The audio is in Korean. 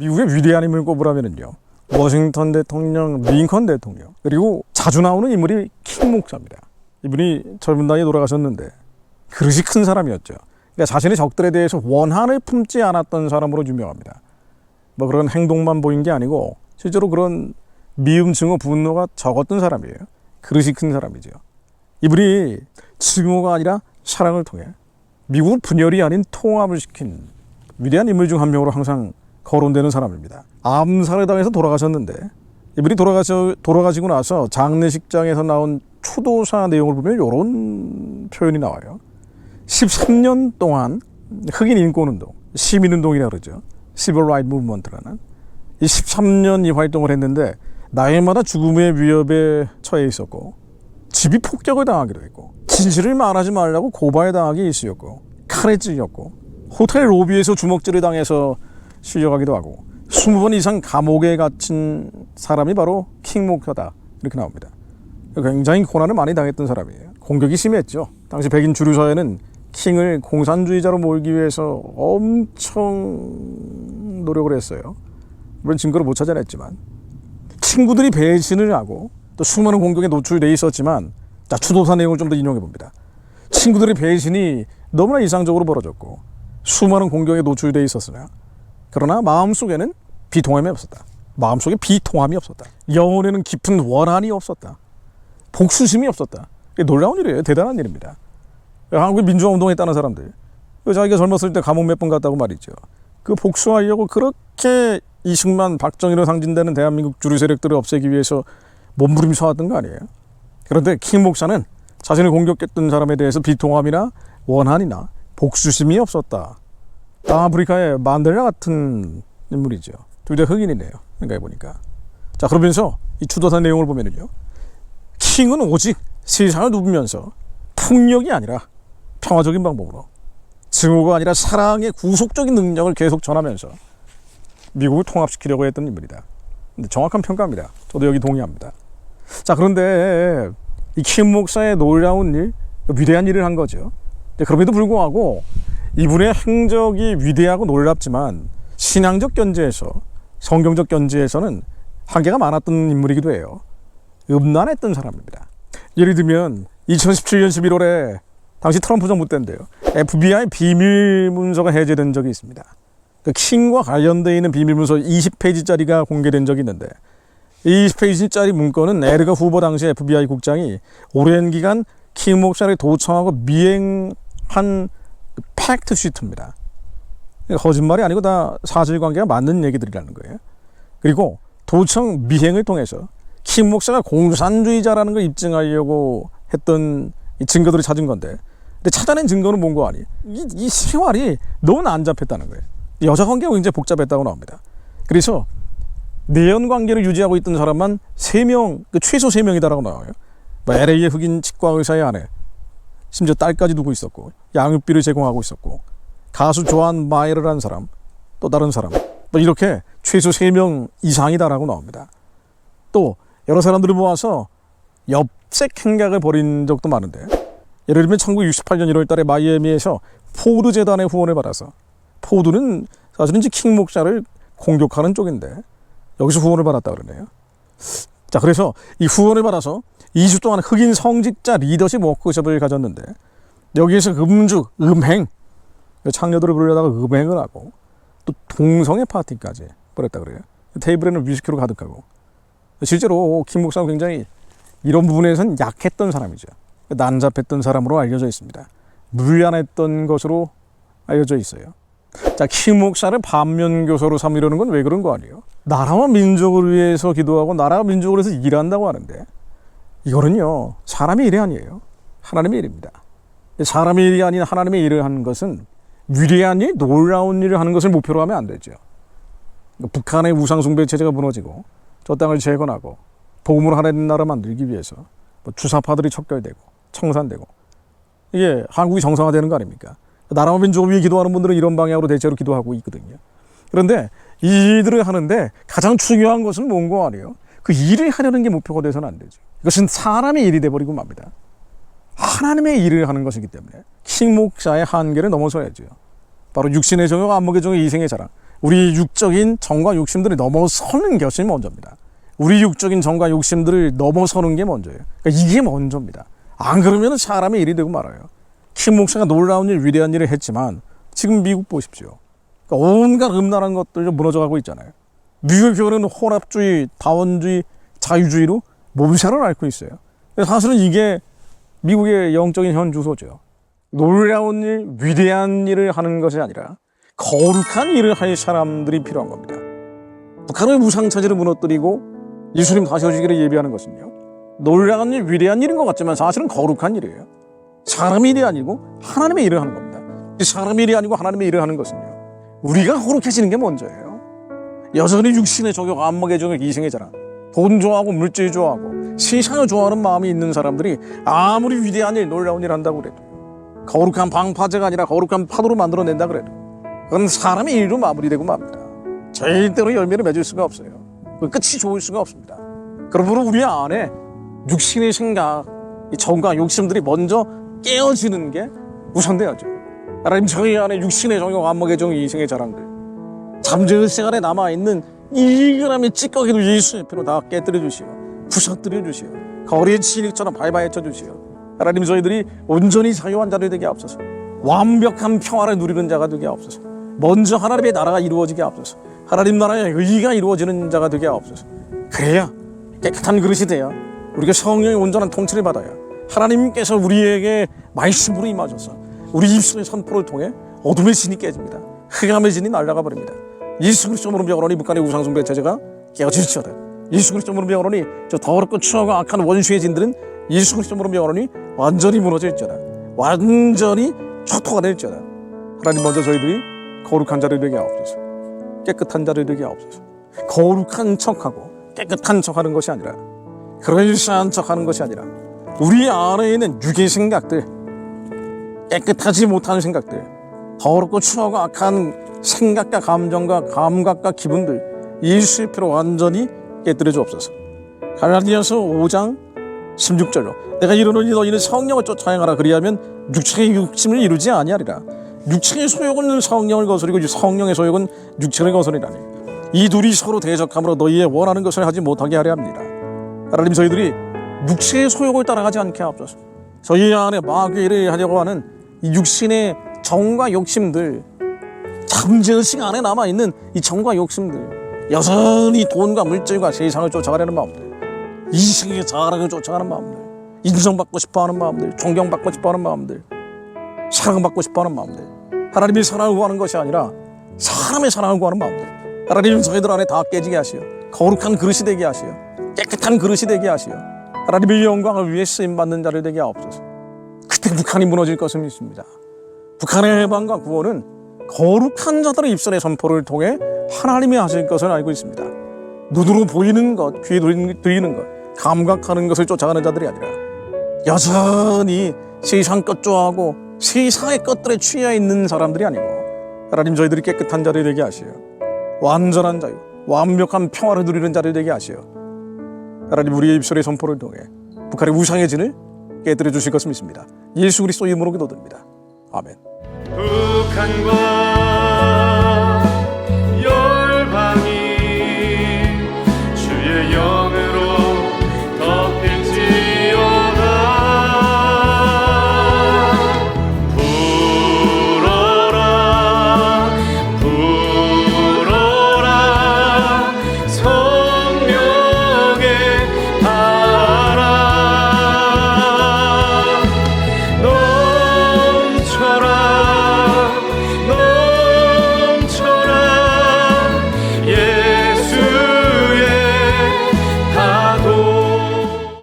미국의 위대한 인물 꼽으라면요, 워싱턴 대통령, 링컨 대통령, 그리고 자주 나오는 인물이 킹 목사입니다. 이분이 젊은 나이에 돌아가셨는데 그릇이 큰 사람이었죠. 그러니까 자신의 적들에 대해서 원한을 품지 않았던 사람으로 유명합니다. 뭐 그런 행동만 보인 게 아니고 실제로 그런 미움, 증오, 분노가 적었던 사람이에요. 그릇이 큰 사람이죠. 이분이 증오가 아니라 사랑을 통해 미국을 분열이 아닌 통합을 시킨 위대한 인물 중 한 명으로 항상 거론되는 사람입니다. 암살을 당해서 돌아가셨는데 이분이 돌아가시고 나서 장례식장에서 나온 추도사 내용을 보면 이런 표현이 나와요. 13년 동안 흑인 인권운동, 시민운동이라고 그러죠. Civil Rights Movement라는 이 13년 이 활동을 했는데 나이마다 죽음의 위협에 처해 있었고 집이 폭격을 당하기도 했고 진실을 말하지 말라고 고발당하기 일쑤였고 칼에 찔렸고 호텔 로비에서 주먹질을 당해서 실려가기도 하고 20번 이상 감옥에 갇힌 사람이 바로 킹 목사다 이렇게 나옵니다. 굉장히 고난을 많이 당했던 사람이에요. 공격이 심했죠. 당시 백인 주류 사회는 킹을 공산주의자로 몰기 위해서 엄청 노력을 했어요. 물론 증거를 못 찾아냈지만 친구들이 배신을 하고 또 수많은 공격에 노출돼 있었지만, 자, 추도사 내용을 좀 더 인용해 봅니다. 친구들의 배신이 너무나 이상적으로 벌어졌고 수많은 공격에 노출돼 있었으나 그러나 마음속에는 비통함이 없었다. 마음속에 비통함이 없었다. 영혼에는 깊은 원한이 없었다. 복수심이 없었다. 이게 놀라운 일이에요. 대단한 일입니다. 한국의 민주화운동에 따른 사람들, 자기가 젊었을 때 감옥 몇 번 갔다고 말이죠. 그 복수하려고 그렇게 이승만, 박정희로 상징되는 대한민국 주류 세력들을 없애기 위해서 몸부림쳐왔던 거 아니에요. 그런데 킹 목사는 자신을 공격했던 사람에 대해서 비통함이나 원한이나 복수심이 없었다. 아프리카의 만델라 같은 인물이죠. 둘 다 흑인이네요. 생각해보니까. 자, 그러면서 이 추도사 내용을 보면은요, 킹은 오직 세상을 누비면서 폭력이 아니라 평화적인 방법으로, 증오가 아니라 사랑의 구속적인 능력을 계속 전하면서 미국을 통합시키려고 했던 인물이다. 근데 정확한 평가입니다. 저도 여기 동의합니다. 자, 그런데 이 킹 목사의 놀라운 일, 위대한 일을 한 거죠. 그럼에도 불구하고 이분의 행적이 위대하고 놀랍지만 신앙적 견지에서, 성경적 견지에서는 한계가 많았던 인물이기도 해요. 음란했던 사람입니다. 예를 들면 2017년 11월에 당시 트럼프 정부 때인데요, FBI 비밀 문서가 해제된 적이 있습니다. 그 킹과 관련되어 있는 비밀 문서 20페이지짜리가 공개된 적이 있는데, 이 20페이지짜리 문건은 에드거 후보 당시 FBI 국장이 오랜 기간 킹 목사를 도청하고 미행한 팩트 시트입니다. 거짓말이 아니고 다 사실관계가 맞는 얘기들이라는 거예요. 그리고 도청 미행을 통해서 킹 목사가 공산주의자라는 걸 입증하려고 했던 이 증거들을 찾은 건데, 근데 찾아낸 증거는 뭔가 아니, 이 생활이 너무 안 잡혔다는 거예요. 여자 관계가 굉장히 복잡했다고 나옵니다. 그래서 내연 관계를 유지하고 있던 사람만 3명, 최소 3명이다라고 나와요. LA의 흑인 치과 의사의 아내, 심지어 딸까지 두고 있었고, 양육비를 제공하고 있었고, 가수 조한 마이어라는 사람, 또 다른 사람, 이렇게 최소 3명 이상이다라고 나옵니다. 또 여러 사람들을 모아서 엽색 행각을 벌인 적도 많은데, 예를 들면 1968년 1월 달에 마이애미에서 포드 재단의 후원을 받아서, 포드는 사실은 이제 킹 목사를 공격하는 쪽인데 여기서 후원을 받았다 그러네요. 자, 그래서 이 후원을 받아서 2주 동안 흑인 성직자 리더십 워크숍을 가졌는데, 여기에서 음주, 음행, 창녀들을 부르려다가 음행을 하고 또 동성애 파티까지 벌였다 그래요. 테이블에는 위스키로 가득하고. 실제로 킹 목사는 굉장히 이런 부분에서는 약했던 사람이죠. 난잡했던 사람으로 알려져 있습니다. 물란했던 것으로 알려져 있어요. 자, 킹 목사를 반면교사로 삼으려는 건 왜 그런 거 아니에요? 나라와 민족을 위해서 기도하고 나라와 민족을 위해서 일한다고 하는데, 이거는요, 사람의 일이 아니에요. 하나님의 일입니다. 사람의 일이 아닌 하나님의 일을 하는 것은 위대한 일, 놀라운 일을 하는 것을 목표로 하면 안 되죠. 북한의 우상숭배 체제가 무너지고 저 땅을 재건하고 복음으로 하나님 나라 만들기 위해서 주사파들이 척결되고 청산되고, 이게 한국이 정상화되는 거 아닙니까? 나라와 민족을 위해 기도하는 분들은 이런 방향으로 대체로 기도하고 있거든요. 그런데 이 일들을 하는데 가장 중요한 것은 뭔가 아니에요? 그 일을 하려는 게 목표가 돼서는 안 되죠. 이것은 사람의 일이 돼버리고 맙니다. 하나님의 일을 하는 것이기 때문에 킹 목사의 한계를 넘어서야죠. 바로 육신의 정욕, 안목의 정욕, 이생의 자랑, 우리 육적인 정과 욕심들을 넘어서는 것이 먼저입니다. 우리 육적인 정과 욕심들을 넘어서는 게 먼저예요. 그러니까 이게 먼저입니다. 안 그러면 사람의 일이 되고 말아요. 킴 목사가 놀라운 일, 위대한 일을 했지만 지금 미국 보십시오. 그러니까 온갖 음란한 것들이 무너져가고 있잖아요. 미국의 교회는 혼합주의, 다원주의, 자유주의로 몸살을 앓고 있어요. 사실은 이게 미국의 영적인 현주소죠. 놀라운 일, 위대한 일을 하는 것이 아니라 거룩한 일을 할 사람들이 필요한 겁니다. 북한의 무상차지를 무너뜨리고 예수님 다시 오시기를 예비하는 것은요, 놀라운 일, 위대한 일인 것 같지만 사실은 거룩한 일이에요. 사람의 일이 아니고 하나님의 일을 하는 겁니다. 사람의 일이 아니고 하나님의 일을 하는 것은요, 우리가 거룩해지는 게 먼저예요. 여전히 육신의 저격, 안목의 저격, 이생의 자랑, 돈 좋아하고 물질 좋아하고 세상을 좋아하는 마음이 있는 사람들이 아무리 위대한 일, 놀라운 일 한다고 그래도, 거룩한 방파제가 아니라 거룩한 파도로 만들어낸다 그래도 그건 사람의 일로 마무리되고 맙니다. 절대로 열매를 맺을 수가 없어요. 끝이 좋을 수가 없습니다. 그러므로 우리 안에 육신의 생각, 이 정과 욕심들이 먼저 깨어지는 게 우선돼야죠. 하나님, 저희 안에 육신의 정욕, 안목의 정, 이생의 자랑들, 잠재의 생활에 남아있는 1g의 찌꺼기도 예수의 피로 다 깨뜨려 주시오, 부셔뜨려 주시오, 거리의 진흙처럼 밟아헤쳐 주시오. 하나님, 저희들이 온전히 자유한 자를 되게 하옵소서. 완벽한 평화를 누리는 자가 되게 하옵소서. 먼저 하나님의 나라가 이루어지게 하옵소서. 하나님 나라의 의가 이루어지는 자가 되게 하옵소서. 그래야 깨끗한 그릇이 돼야 우리가 성령의 온전한 통치를 받아야 하나님께서 우리에게 말씀으로 임하셔서 우리 입술의 선포를 통해 어둠의 진이 깨집니다. 흑암의 진이 날아가 버립니다. 예수 그리스도로 명하노니 북한의 우상숭배 체제가 깨어질지어다. 예수 그리스도로 명하노니 저 더럽고 추하고 악한 원수의 진들은 예수 그리스도로 명하노니 완전히 무너질지어다. 완전히 초토가 될지어다. 하나님, 먼저 저희들이 거룩한 자를 되게 하옵소서. 깨끗한 자를 되게 하옵소서. 거룩한 척하고 깨끗한 척하는 것이 아니라, 그럴싸한 척하는 것이 아니라, 우리 안에 있는 육의 생각들, 깨끗하지 못한 생각들, 더럽고 추하고 악한 생각과 감정과 감각과 기분들, 예수의 피로 완전히 깨뜨려 주옵소서. 갈라디아서 5장 16절로 내가 이르노니 너희는 성령을 쫓아 행하라. 그리하면 육체의 욕심을 이루지 아니하리라. 육체의 소욕은 성령을 거스리고 성령의 소욕은 육체를 거스리라니, 이 둘이 서로 대적함으로 너희의 원하는 것을 하지 못하게 하려 합니다. 하나님, 저희들이 육체의 소욕을 따라가지 않게 하옵소서. 저희 안에 마귀의 일을 하려고 하는 이 육신의 정과 욕심들, 잠재의식 안에 남아있는 이 정과 욕심들, 여전히 돈과 물질과 세상을 쫓아가려는 마음들, 이생의 자랑을 쫓아가는 마음들, 인정받고 싶어하는 마음들, 존경받고 싶어하는 마음들, 사랑받고 싶어하는 마음들, 하나님이 사랑을 구하는 것이 아니라 사람의 사랑을 구하는 마음들, 하나님 저희들 안에 다 깨지게 하시어 거룩한 그릇이 되게 하시어 깨끗한 그릇이 되게 하시어 하나님의 영광을 위해 쓰임받는 자를 되게 하옵소서. 그때 북한이 무너질 것을 믿습니다. 북한의 해방과 구원은 거룩한 자들의 입술의 선포를 통해 하나님이 하실 것을 알고 있습니다. 눈으로 보이는 것, 귀에 들리는 것, 감각하는 것을 쫓아가는 자들이 아니라 여전히 세상 것 좋아하고 세상의 것들에 취해 있는 사람들이 아니고, 하나님 저희들이 깨끗한 자를 되게 하시어 완전한 자유, 완벽한 평화를 누리는 자를 되게 하시어 하나님, 우리의 입술의 선포를 통해 북한의 우상의 진을 깨뜨려 주실 것을 믿습니다. 예수 그리스도 이름으로 기도드립니다. 아멘. 북한과